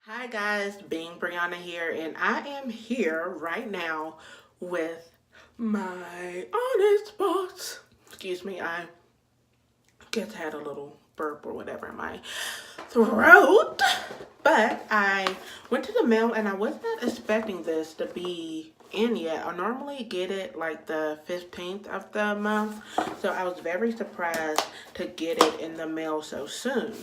Hi guys, Being Brianna here, and I am here right now with my Onyxbox. Excuse me, I just had a little burp or whatever in my throat. But I went to the mail and I was not expecting this to be in yet. I normally get it like the 15th of the month, so I was very surprised to get it in the mail so soon.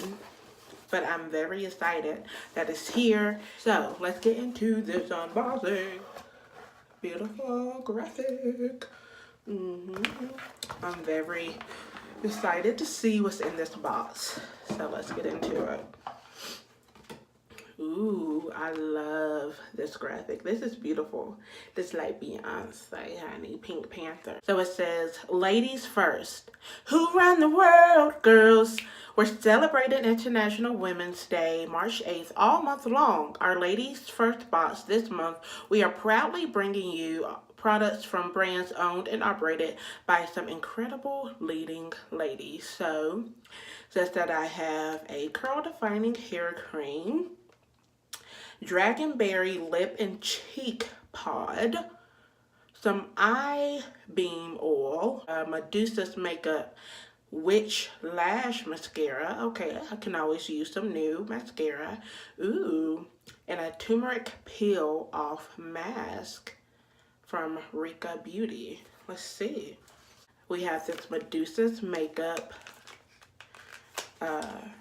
But I'm very excited that it's here. So let's get into this unboxing. Beautiful graphic. I'm very excited to see what's in this box. So let's get into it. Ooh, I love this graphic. This is beautiful. This like Beyonce, honey, Pink Panther. So it says, ladies first. Who run the world, girls? We're celebrating International Women's Day, March 8th, all month long. Our ladies first box this month. We are proudly bringing you products from brands owned and operated by some incredible leading ladies. So, says that I have a curl defining hair cream, Dragonberry lip and cheek pod, some eye beam oil, Medusa's makeup witch lash mascara. Okay, I can always use some new mascara. Ooh, and a turmeric peel off mask from Rika Beauty. Let's see. We have this Medusa's makeup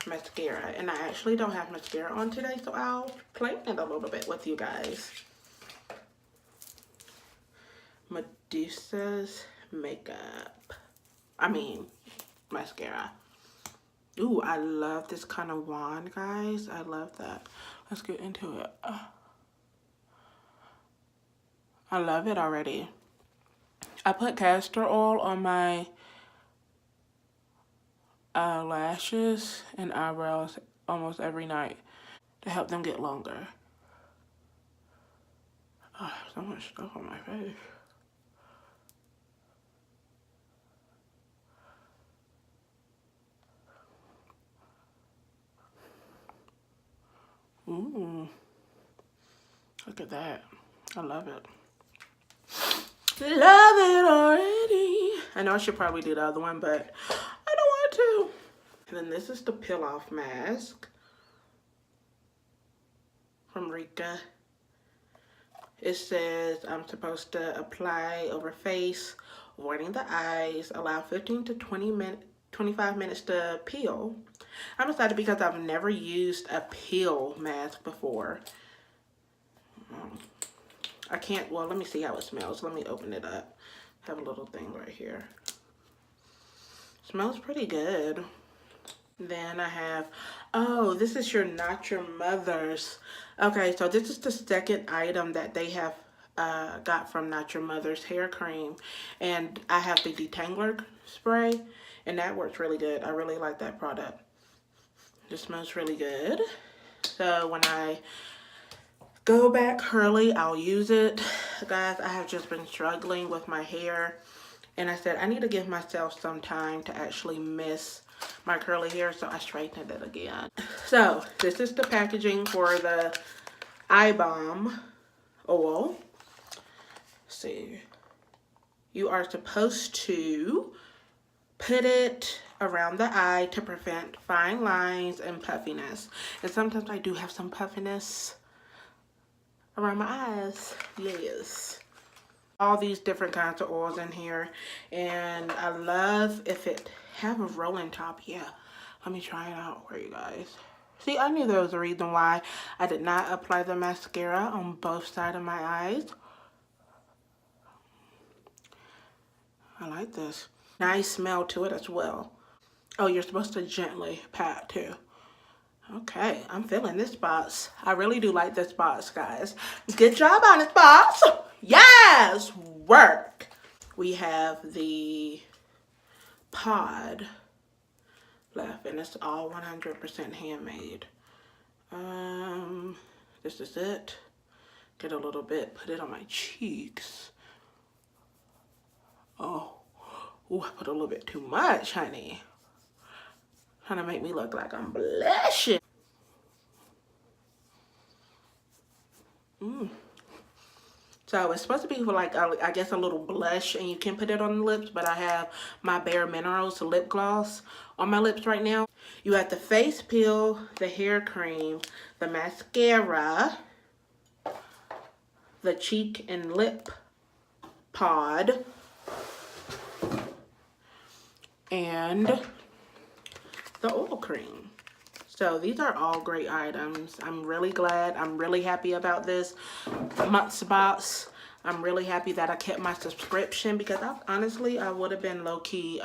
mascara, and I actually don't have mascara on today, so I'll play it a little bit with you guys. Medusa's makeup, mascara. Ooh, I love this kind of wand, guys. I love that. Let's get into it. I love it already. I put castor oil on my lashes and eyebrows almost every night to help them get longer. Oh, so much stuff on my face. Ooh, look at that. I love it. Love it already. I know I should probably do the other one, but I don't want to. And then this is the peel off mask from Rika. It says I'm supposed to apply over face, avoiding the eyes, allow 15 to 25 minutes to peel. I'm excited because I've never used a peel mask before. I can't, well, let me see how it smells. Let me open it up. I have a little thing right here. Smells pretty good. Then I have, oh, this is your Not Your Mother's. Okay, so this is the second item that they have got from Not Your Mother's hair cream. And I have the detangler spray, and that works really good. I really like that product. It smells really good. So when I go back curly, I'll use it. Guys, I have just been struggling with my hair, and I said I need to give myself some time to actually miss my curly hair, so I straightened it again. So this is the packaging for the eye balm oil. Let's see, you are supposed to put it around the eye to prevent fine lines and puffiness. And sometimes I do have some puffiness around my eyes. Yes. All these different kinds of oils in here, and I love if it have a rolling top. Yeah, let me try it out for you guys. See, I knew there was a reason why I did not apply the mascara on both sides of my eyes. I like this. Nice smell to it as well. Oh, you're supposed to gently pat too. Okay, I'm feeling this box. I really do like this box, guys. Good job on this box. Yes, work. We have the pod left, and it's all 100% handmade. This is it. Get a little bit, put it on my cheeks. Oh, ooh, I put a little bit too much, honey. Trying to make me look like I'm blushing. So it's supposed to be for like, I guess a little blush, and you can put it on the lips, but I have my Bare Minerals lip gloss on my lips right now. You have the face peel, the hair cream, the mascara, the cheek and lip pod, and the oil cream. So these are all great items. I'm really glad. I'm really happy about this month's box. I'm really happy that I kept my subscription, because honestly, I would have been low-key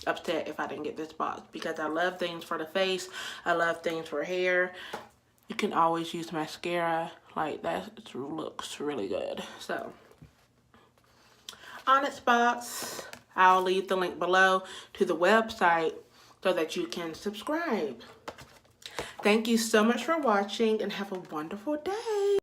upset if I didn't get this box, because I love things for the face. I love things for hair. You can always use mascara. Like, that looks really good. So, Onyxbox, I'll leave the link below to the website so that you can subscribe. Thank you so much for watching, and have a wonderful day.